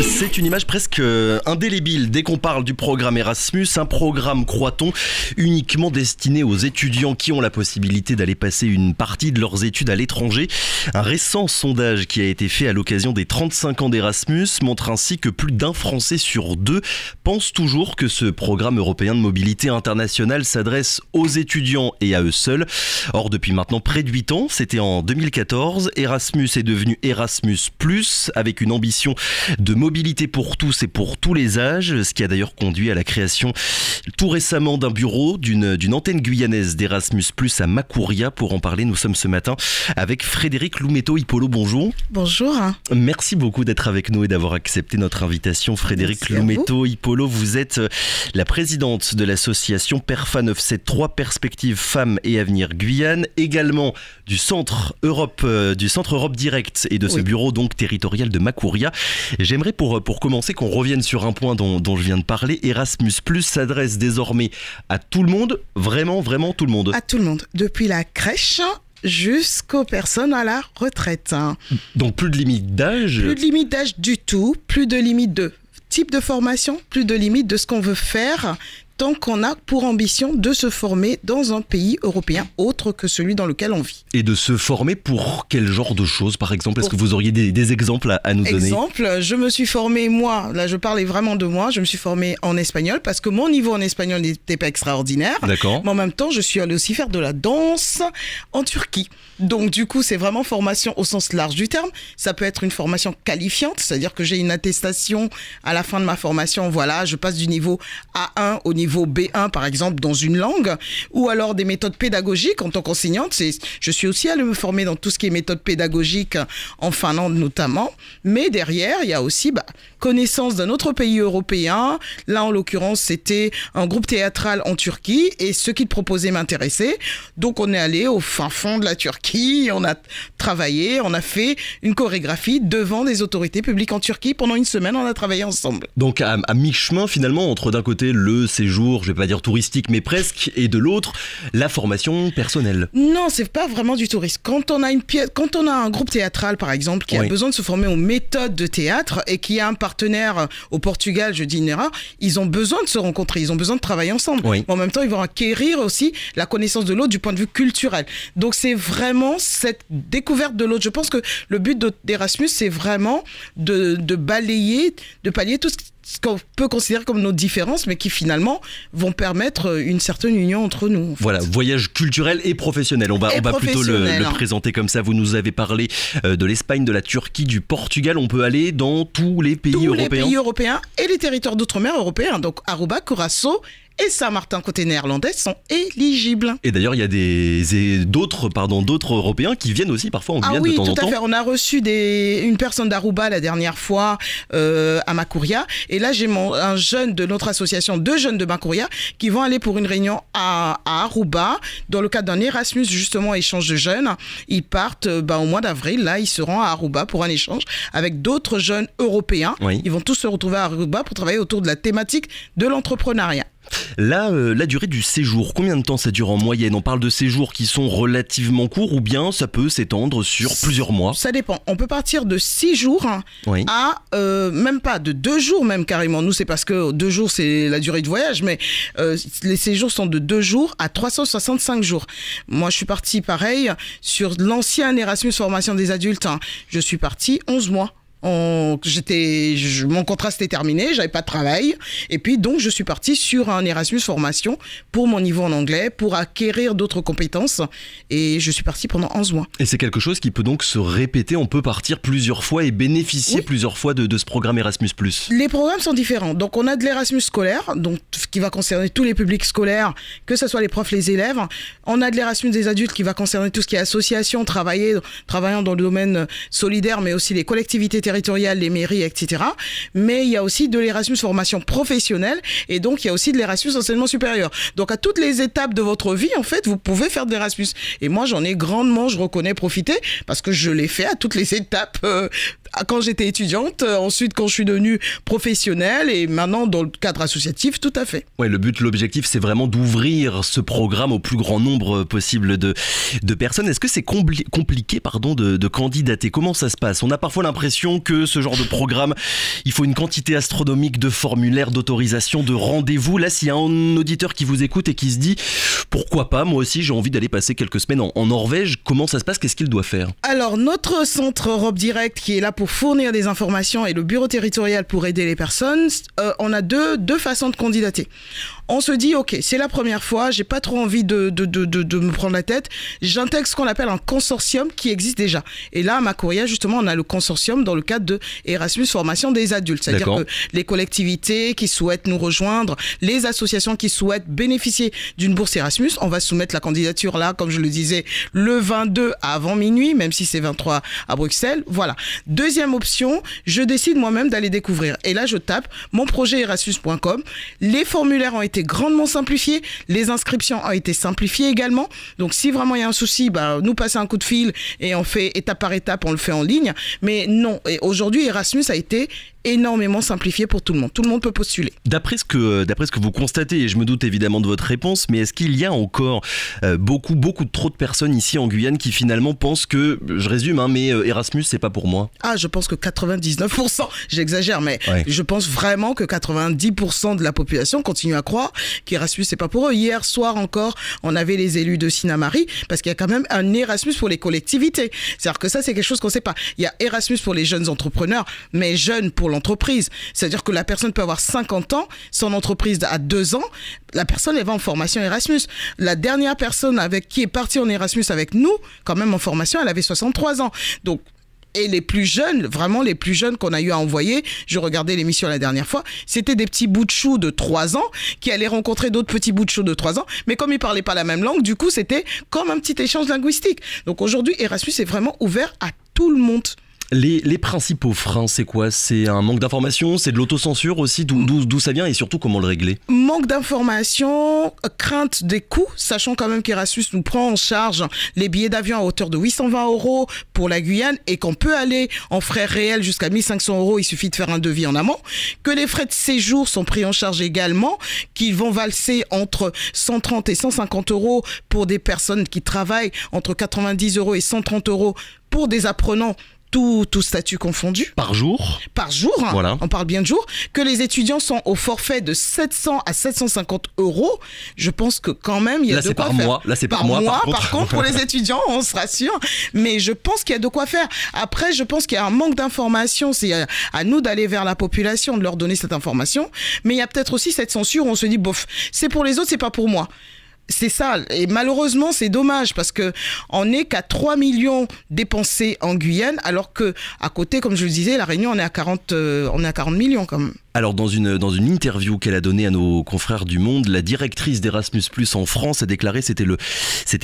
C'est une image presque indélébile dès qu'on parle du programme Erasmus, un programme, croit-on, uniquement destiné aux étudiants qui ont la possibilité d'aller passer une partie de leurs études à l'étranger. Un récent sondage qui a été fait à l'occasion des 35 ans d'Erasmus montre ainsi que plus d'un Français sur deux pense toujours que ce programme européen de mobilité internationale s'adresse aux étudiants et à eux seuls. Or, depuis maintenant près de 8 ans, c'était en 2014, Erasmus est devenu Erasmus+, avec une ambition de mobilité pour tous et pour tous les âges, ce qui a d'ailleurs conduit à la création tout récemment d'un bureau, d'une antenne guyanaise d'Erasmus+, à Macouria. Pour en parler, nous sommes ce matin avec Frédéric Loumeto-Ipolo. Bonjour. Bonjour. Merci beaucoup d'être avec nous et d'avoir accepté notre invitation. Frédéric Loumeto-Ipolo, vous êtes la présidente de l'association PERFA 973 Perspectives Femmes et Avenir Guyane, également du Centre Europe Direct et de ce bureau donc territorial de Macouria. J'aimerais pour commencer qu'on revienne sur un point dont je viens de parler. Erasmus+ s'adresse désormais à tout le monde, vraiment tout le monde. À tout le monde, depuis la crèche jusqu'aux personnes à la retraite. Donc plus de limite d'âge? Plus de limite d'âge du tout, plus de limite de type de formation, plus de limite de ce qu'on veut faire, tant qu'on a pour ambition de se former dans un pays européen autre que celui dans lequel on vit. Et de se former pour quel genre de choses, par exemple? Est-ce que vous auriez des exemples à nous donner? Exemple, je me suis formée, moi, là je parlais vraiment de moi, je me suis formée en espagnol parce que mon niveau en espagnol n'était pas extraordinaire. D'accord. Mais en même temps, je suis allée aussi faire de la danse en Turquie. Donc du coup, c'est vraiment formation au sens large du terme. Ça peut être une formation qualifiante, c'est-à-dire que j'ai une attestation à la fin de ma formation, voilà, je passe du niveau A1 au niveau B1 par exemple dans une langue, ou alors des méthodes pédagogiques en tant qu'enseignante. Je suis aussi allée me former dans tout ce qui est méthode pédagogique en Finlande notamment, mais derrière il y a aussi connaissance d'un autre pays européen. Là en l'occurrence c'était un groupe théâtral en Turquie et ce qu'ils proposaient m'intéressait, donc on est allé au fin fond de la Turquie, on a travaillé, on a fait une chorégraphie devant des autorités publiques en Turquie. Pendant une semaine on a travaillé ensemble. Donc à mi-chemin finalement entre d'un côté le séjour, je vais pas dire touristique mais presque, et de l'autre la formation personnelle. Non, c'est pas vraiment du tourisme. Quand on a un groupe théâtral par exemple qui a besoin de se former aux méthodes de théâtre et qui a un partenaire au Portugal, je dis une erreur, ils ont besoin de se rencontrer, ils ont besoin de travailler ensemble. Mais en même temps ils vont acquérir aussi la connaissance de l'autre du point de vue culturel. Donc c'est vraiment cette découverte de l'autre. Je pense que le but d'Erasmus c'est vraiment de pallier tout ce qu'on peut considérer comme nos différences, mais qui finalement vont permettre une certaine union entre nous. En fait. Voilà, voyage culturel et professionnel. On va plutôt le présenter comme ça. Vous nous avez parlé de l'Espagne, de la Turquie, du Portugal. On peut aller dans tous les pays européens. Tous les pays européens et les territoires d'outre-mer européens. Donc Aruba, Curaçao et Saint-Martin côté néerlandais sont éligibles. Et d'ailleurs, il y a d'autres Européens qui viennent aussi parfois en Guyane de temps en temps. Oui, tout à fait. On a reçu une personne d'Aruba la dernière fois à Macouria. Et là, j'ai un jeune de notre association, 2 jeunes de Macouria, qui vont aller pour une réunion à Aruba, dans le cadre d'un Erasmus, justement, échange de jeunes. Ils partent au mois d'avril. Là, ils seront à Aruba pour un échange avec d'autres jeunes européens. Oui. Ils vont tous se retrouver à Aruba pour travailler autour de la thématique de l'entrepreneuriat. Là, la durée du séjour, combien de temps ça dure en moyenne? On parle de séjours qui sont relativement courts ou bien ça peut s'étendre sur plusieurs mois? Ça dépend. On peut partir de 6 jours à même pas de 2 jours même carrément. Nous, c'est parce que 2 jours, c'est la durée de voyage, mais les séjours sont de 2 jours à 365 jours. Moi, je suis partie pareil sur l'ancien Erasmus formation des adultes. Je suis partie 11 mois. Mon contrat s'était terminé, j'avais pas de travail et puis donc je suis partie sur un Erasmus formation pour mon niveau en anglais, pour acquérir d'autres compétences et je suis partie pendant 11 mois. Et c'est quelque chose qui peut donc se répéter, on peut partir plusieurs fois et bénéficier plusieurs fois de ce programme Erasmus+. Les programmes sont différents, donc on a de l'Erasmus scolaire, donc qui va concerner tous les publics scolaires, que ce soit les profs, les élèves. On a de l'Erasmus des adultes qui va concerner tout ce qui est association, travaillant dans le domaine solidaire mais aussi les collectivités territoriales, les mairies, etc. Mais il y a aussi de l'Erasmus formation professionnelle et donc il y a aussi de l'Erasmus enseignement supérieur. Donc à toutes les étapes de votre vie, en fait, vous pouvez faire de l'Erasmus. Et moi, j'en ai grandement, je reconnais, profité parce que je l'ai fait à toutes les étapes quand j'étais étudiante, ensuite quand je suis devenue professionnelle et maintenant dans le cadre associatif, tout à fait. Ouais, l'objectif, c'est vraiment d'ouvrir ce programme au plus grand nombre possible de personnes. Est-ce que c'est compliqué de candidater? Comment ça se passe? On a parfois l'impression que ce genre de programme, il faut une quantité astronomique de formulaires, d'autorisation, de rendez-vous. Là, s'il y a un auditeur qui vous écoute et qui se dit pourquoi pas, moi aussi j'ai envie d'aller passer quelques semaines en Norvège, comment ça se passe? Qu'est-ce qu'il doit faire? Alors, notre centre Europe Direct qui est là pour fournir des informations et le bureau territorial pour aider les personnes, on a deux façons de candidater. On se dit, ok, c'est la première fois, j'ai pas trop envie de me prendre la tête. J'intègre ce qu'on appelle un consortium qui existe déjà. Et là, à Makuria, justement, on a le consortium dans le cadre de Erasmus Formation des adultes. C'est-à-dire que les collectivités qui souhaitent nous rejoindre, les associations qui souhaitent bénéficier d'une bourse Erasmus, on va soumettre la candidature là, comme je le disais, le 22 avant minuit, même si c'est 23 à Bruxelles. Voilà. Deuxième option, je décide moi-même d'aller découvrir. Et là, je tape mon projet erasmus.com. Les formulaires ont été grandement simplifiés. Les inscriptions ont été simplifiées également. Donc, si vraiment il y a un souci, nous passer un coup de fil et on fait étape par étape, on le fait en ligne. Mais non, et aujourd'hui, Erasmus a été énormément simplifié pour tout le monde. Tout le monde peut postuler. D'après ce que vous constatez, et je me doute évidemment de votre réponse, mais est-ce qu'il y a encore beaucoup trop de personnes ici en Guyane qui finalement pensent que, je résume, mais Erasmus, c'est pas pour moi? Ah, je pense que 99%, j'exagère, mais je pense vraiment que 90% de la population continue à croire qu'Erasmus, c'est pas pour eux. Hier soir encore, on avait les élus de Sinnamary, parce qu'il y a quand même un Erasmus pour les collectivités. C'est-à-dire que ça, c'est quelque chose qu'on sait pas. Il y a Erasmus pour les jeunes entrepreneurs, mais jeunes pour l'entreprise. C'est-à-dire que la personne peut avoir 50 ans, son entreprise a 2 ans, la personne, elle va en formation Erasmus. La dernière personne qui est partie en Erasmus avec nous, quand même en formation, elle avait 63 ans. Donc, et les plus jeunes, vraiment les plus jeunes qu'on a eu à envoyer, je regardais l'émission la dernière fois, c'était des petits bouts de choux de 3 ans qui allaient rencontrer d'autres petits bouts de choux de 3 ans, mais comme ils parlaient pas la même langue, du coup, c'était comme un petit échange linguistique. Donc aujourd'hui, Erasmus est vraiment ouvert à tout le monde. Les principaux freins, c'est quoi? C'est un manque d'information, c'est de l'autocensure aussi, d'où ça vient et surtout comment le régler? Manque d'information, crainte des coûts, sachant quand même qu'Erasmus nous prend en charge les billets d'avion à hauteur de 820 € pour la Guyane et qu'on peut aller en frais réels jusqu'à 1500 €, il suffit de faire un devis en amont, que les frais de séjour sont pris en charge également, qui vont valser entre 130 et 150 € pour des personnes qui travaillent, entre 90 € et 130 € pour des apprenants, tout statut confondu. Par jour? Par jour, voilà. On parle bien de jour. Que les étudiants sont au forfait de 700 à 750 €. Je pense que quand même, il y a de quoi faire. Là, c'est par mois. Par contre, pour les étudiants, on se rassure. Mais je pense qu'il y a de quoi faire. Après, je pense qu'il y a un manque d'information. C'est à nous d'aller vers la population, de leur donner cette information. Mais il y a peut-être aussi cette censure où on se dit, bof, c'est pour les autres, c'est pas pour moi. C'est ça, et malheureusement c'est dommage parce que on n'est qu'à 3 millions dépensés en Guyane, alors que à côté, comme je le disais, la Réunion on est à 40 millions quand même. Alors dans une interview qu'elle a donnée à nos confrères du Monde, la directrice d'Erasmus+ en France a déclaré, c'était le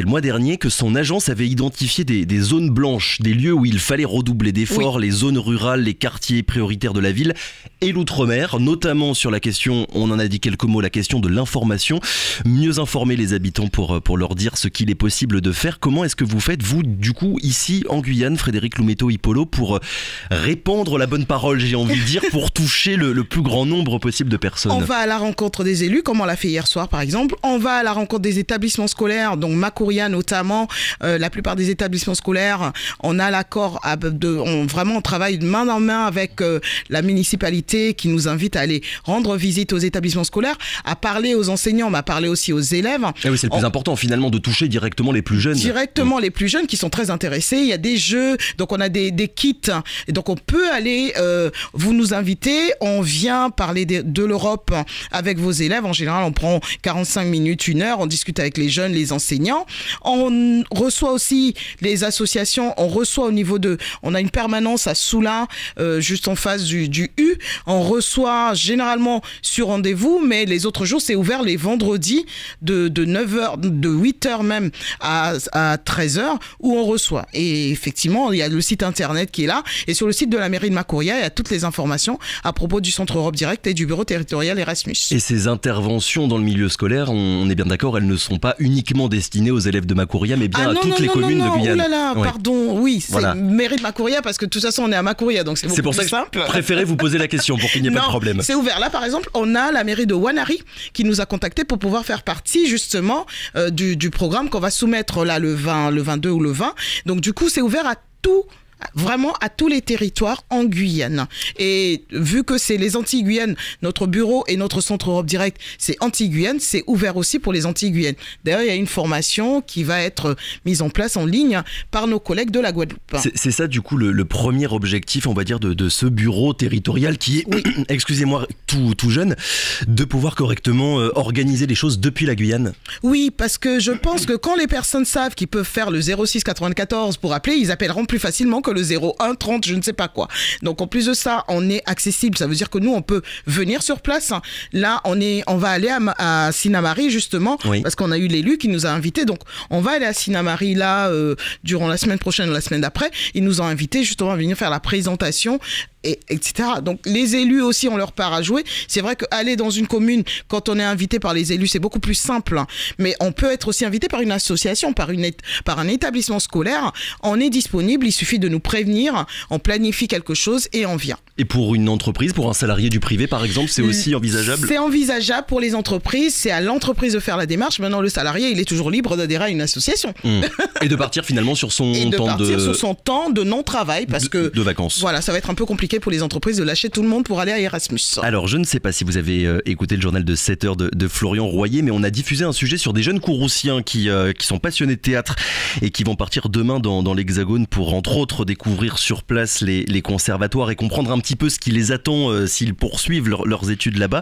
mois dernier, que son agence avait identifié des zones blanches, des lieux où il fallait redoubler d'efforts, oui. Les zones rurales, les quartiers prioritaires de la ville et l'outre-mer, notamment sur la question, on en a dit quelques mots, la question de l'information, mieux informer les habitants pour leur dire ce qu'il est possible de faire. Comment est-ce que vous faites, vous, du coup, ici en Guyane, Frédéric Loumeto-Ipolo, pour répandre la bonne parole, j'ai envie de dire, pour toucher le plus grand nombre possible de personnes? On va à la rencontre des élus, comme on l'a fait hier soir par exemple. On va à la rencontre des établissements scolaires, donc Makuria notamment. La plupart des établissements scolaires, on a l'accord, on travaille de main en main avec la municipalité qui nous invite à aller rendre visite aux établissements scolaires, à parler aux enseignants, mais à parler aussi aux élèves. Et oui, c'est le plus important finalement, de toucher directement les plus jeunes. Directement les plus jeunes qui sont très intéressés. Il y a des jeux, donc on a des kits, et donc on peut aller, vous nous invitez, on vient parler de l'Europe avec vos élèves. En général, on prend 45 minutes, 1 heure, on discute avec les jeunes, les enseignants. On reçoit aussi les associations, on a une permanence à Soula, juste en face du U. On reçoit généralement sur rendez-vous, mais les autres jours, c'est ouvert les vendredis de 9h, de 8h même à 13h, où on reçoit. Et effectivement, il y a le site internet qui est là. Et sur le site de la mairie de Makuria, il y a toutes les informations à propos du centre Europe Direct et du bureau territorial Erasmus. Et ces interventions dans le milieu scolaire, on est bien d'accord, elles ne sont pas uniquement destinées aux élèves de Macouria, mais bien à toutes les communes de Guyane. Oh là là, pardon, oui, c'est voilà. mairie de Macouria, parce que de toute façon on est à Macouria, donc c'est beaucoup plus simple. C'est pour ça que je préférais vous poser la question pour qu'il n'y ait pas de problème. C'est ouvert. Là, par exemple, on a la mairie de Wanari qui nous a contactés pour pouvoir faire partie justement du programme qu'on va soumettre là le 22 ou le 20. Donc du coup, c'est ouvert à tout. Vraiment à tous les territoires en Guyane. Et vu que c'est les Antilles-Guyane, notre bureau et notre centre Europe Direct, c'est Antilles-Guyane, c'est ouvert aussi pour les Antilles-Guyane. D'ailleurs, il y a une formation qui va être mise en place en ligne par nos collègues de la Guadeloupe. C'est ça, du coup, le premier objectif, on va dire, de ce bureau territorial qui est, oui. Excusez-moi, tout jeune, de pouvoir correctement organiser les choses depuis la Guyane. Oui, parce que je pense que quand les personnes savent qu'ils peuvent faire le 06 94 pour appeler, ils appelleront plus facilement que le 01 30, je ne sais pas quoi. Donc en plus de ça, on est accessible. Ça veut dire que nous, on peut venir sur place. Là, on va aller à Sinamari justement, oui. Parce qu'on a eu l'élu qui nous a invités. Donc on va aller à Sinamari là durant la semaine prochaine ou la semaine d'après. Ils nous ont invités justement à venir faire la présentation. Etc. Donc les élus aussi ont leur part à jouer. C'est vrai qu'aller dans une commune quand on est invité par les élus, c'est beaucoup plus simple, hein. Mais on peut être aussi invité par une association, par un établissement scolaire. On est disponible, il suffit de nous prévenir, on planifie quelque chose et on vient. Et pour une entreprise, pour un salarié du privé par exemple, c'est aussi envisageable? C'est envisageable pour les entreprises, c'est à l'entreprise de faire la démarche. Maintenant le salarié, il est toujours libre d'adhérer à une association. Et de partir finalement sur son temps de non-travail, parce que de vacances. Voilà, ça va être un peu compliqué pour les entreprises de lâcher tout le monde pour aller à Erasmus. Alors je ne sais pas si vous avez écouté le journal de 7h de Florian Royer, mais on a diffusé un sujet sur des jeunes Kouroussiens qui sont passionnés de théâtre et qui vont partir demain dans l'Hexagone pour entre autres découvrir sur place les conservatoires et comprendre un petit peu ce qui les attend s'ils poursuivent leurs études là-bas.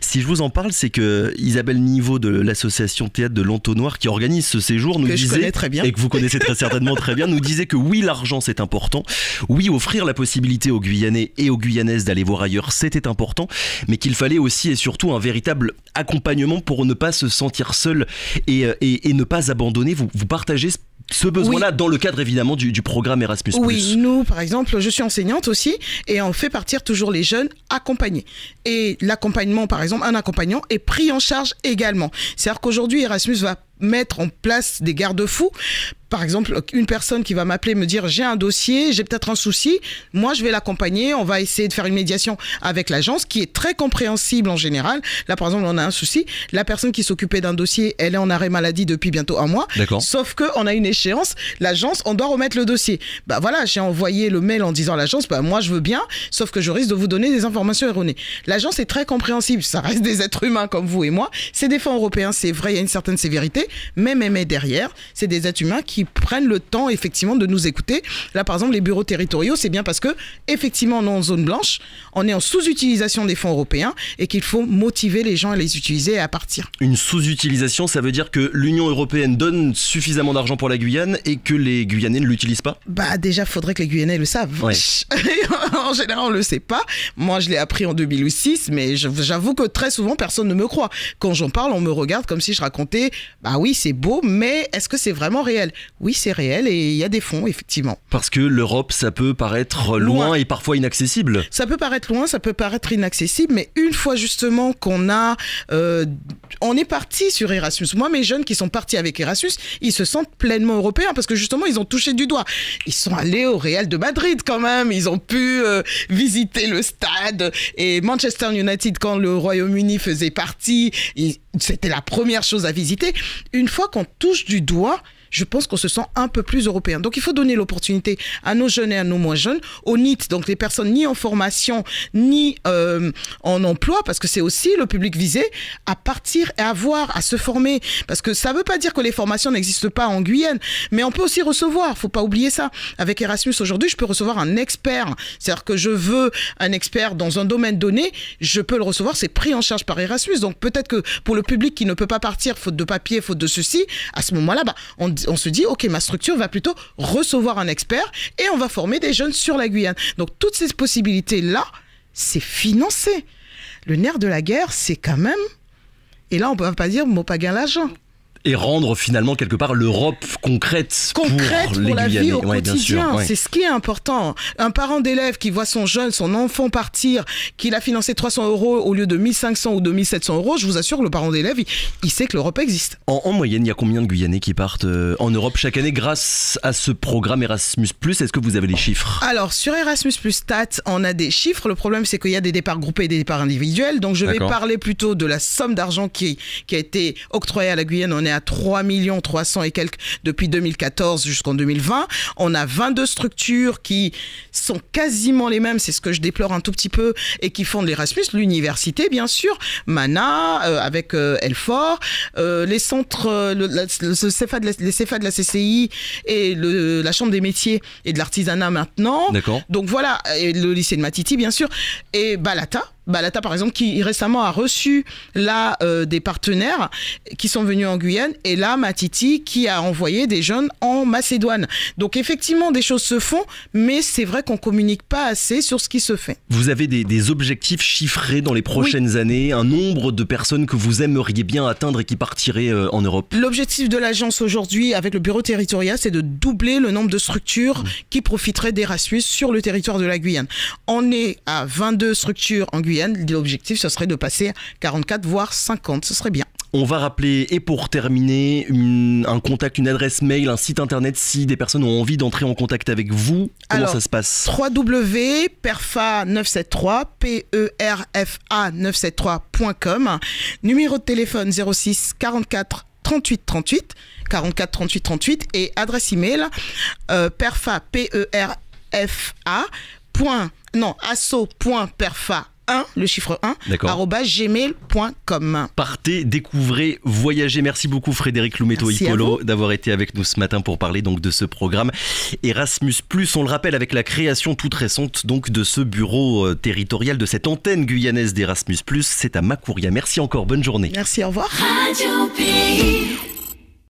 Si je vous en parle, c'est que Isabelle Niveau de l'association Théâtre de l'Entonnoir qui organise ce séjour nous disait, très bien. et que vous connaissez très certainement très bien, nous disait que oui, l'argent c'est important, oui, offrir la possibilité aux Guyanais et aux Guyanaises d'aller voir ailleurs, c'était important, mais qu'il fallait aussi et surtout un véritable accompagnement pour ne pas se sentir seul et ne pas abandonner. Vous partagez ce besoin-là, oui. Dans le cadre évidemment du programme Erasmus+. Oui, nous par exemple, je suis enseignante aussi et on fait partir toujours les jeunes accompagnés. Et l'accompagnement par exemple, un accompagnant est pris en charge également. C'est-à-dire qu'aujourd'hui Erasmus va mettre en place des garde-fous. Par exemple, une personne qui va m'appeler, me dire j'ai un dossier, j'ai peut-être un souci, moi je vais l'accompagner, on va essayer de faire une médiation avec l'agence qui est très compréhensible en général. Là par exemple on a un souci, la personne qui s'occupait d'un dossier, elle est en arrêt maladie depuis bientôt 1 mois. D'accord. Sauf qu'on a une échéance, l'agence, on doit remettre le dossier. Bah voilà, j'ai envoyé le mail en disant à l'agence, bah moi je veux bien, sauf que je risque de vous donner des informations erronées. L'agence est très compréhensible, ça reste des êtres humains comme vous et moi, c'est des fonds européens, c'est vrai, il y a une certaine sévérité, mais derrière, c'est des êtres humains qui prennent le temps effectivement de nous écouter. Là par exemple les bureaux territoriaux, c'est bien parce que effectivement on est en zone blanche, on est en sous-utilisation des fonds européens et qu'il faut motiver les gens à les utiliser et à partir. Une sous-utilisation, ça veut dire que l'Union européenne donne suffisamment d'argent pour la Guyane et que les Guyanais ne l'utilisent pas? Bah déjà faudrait que les Guyanais le savent. Ouais. En général on le sait pas. Moi je l'ai appris en 2006, mais j'avoue que très souvent personne ne me croit. Quand j'en parle, on me regarde comme si je racontais, bah oui c'est beau, mais est-ce que c'est vraiment réel? Oui, c'est réel et il y a des fonds, effectivement. Parce que l'Europe, ça peut paraître loin et parfois inaccessible. Ça peut paraître loin, ça peut paraître inaccessible, mais une fois justement qu'on a... on est parti sur Erasmus. Moi, mes jeunes qui sont partis avec Erasmus, ils se sentent pleinement européens parce que justement, ils ont touché du doigt. Ils sont allés au Real de Madrid quand même, ils ont pu visiter le stade. Et Manchester United, quand le Royaume-Uni faisait partie, c'était la première chose à visiter. Une fois qu'on touche du doigt, je pense qu'on se sent un peu plus européen. Donc il faut donner l'opportunité à nos jeunes et à nos moins jeunes, aux NEET, donc les personnes ni en formation, ni en emploi, parce que c'est aussi le public visé, à partir et à voir, à se former. Parce que ça ne veut pas dire que les formations n'existent pas en Guyane, mais on peut aussi recevoir, il ne faut pas oublier ça. Avec Erasmus aujourd'hui, je peux recevoir un expert. C'est-à-dire que je veux un expert dans un domaine donné, je peux le recevoir, c'est pris en charge par Erasmus. Donc peut-être que pour le public qui ne peut pas partir, faute de papier, faute de ceci, à ce moment-là, bah, on se dit, ok, ma structure va plutôt recevoir un expert et on va former des jeunes sur la Guyane. Donc toutes ces possibilités-là, c'est financé. Le nerf de la guerre, c'est quand même... Et là, on ne peut pas dire mot pas gain l'argent. Et rendre finalement quelque part l'Europe concrète pour les la vie Guyanais. au Ouais, bien quotidien. sûr, ouais. C'est ce qui est important. Un parent d'élève qui voit son enfant partir, qu'il a financé 300 € au lieu de 1500 ou de 1700 €, je vous assure que le parent d'élève, il sait que l'Europe existe. En moyenne, il y a combien de Guyanais qui partent en Europe chaque année grâce à ce programme Erasmus+? Est-ce que vous avez les chiffres? Alors, sur Erasmus Plus Stats, on a des chiffres. Le problème, c'est qu'il y a des départs groupés et des départs individuels. Donc, je vais parler plutôt de la somme d'argent qui a été octroyée à la Guyane. On est à 3 300 et quelques depuis 2014 jusqu'en 2020. On a 22 structures qui sont quasiment les mêmes, c'est ce que je déplore un tout petit peu, et qui font de l'Erasmus. L'université, bien sûr, Mana, avec Elfort, les centres, les CFA de la CCI et la Chambre des métiers et de l'artisanat maintenant. D'accord. Donc voilà, et le lycée de Matiti, bien sûr, et Balata, par exemple, qui récemment a reçu là des partenaires qui sont venus en Guyane, et là Matiti qui a envoyé des jeunes en Macédoine. Donc effectivement, des choses se font, mais c'est vrai qu'on communique pas assez sur ce qui se fait. Vous avez des objectifs chiffrés dans les prochaines années, un nombre de personnes que vous aimeriez bien atteindre et qui partiraient en Europe? L'objectif de l'agence aujourd'hui, avec le bureau territorial, c'est de doubler le nombre de structures qui profiteraient d'Erasmus sur le territoire de la Guyane. On est à 22 structures en Guyane. L'objectif, ce serait de passer à 44, voire 50. Ce serait bien. On va rappeler, et pour terminer, un contact, une adresse mail, un site internet si des personnes ont envie d'entrer en contact avec vous. Comment ça se passe? www.perfa973, perfa973.com. Numéro de téléphone 06 44 38 38 44 38 38 et adresse email perfa asso.perfa1, le chiffre 1, @gmail.com. Partez, découvrez, voyagez. Merci beaucoup Frédéric Loumeto-Ipolo d'avoir été avec nous ce matin pour parler donc de ce programme Erasmus+. On le rappelle, avec la création toute récente donc de ce bureau territorial, de cette antenne guyanaise d'Erasmus+. C'est à Macouria. Merci encore, bonne journée. Merci, au revoir. Radio Pays.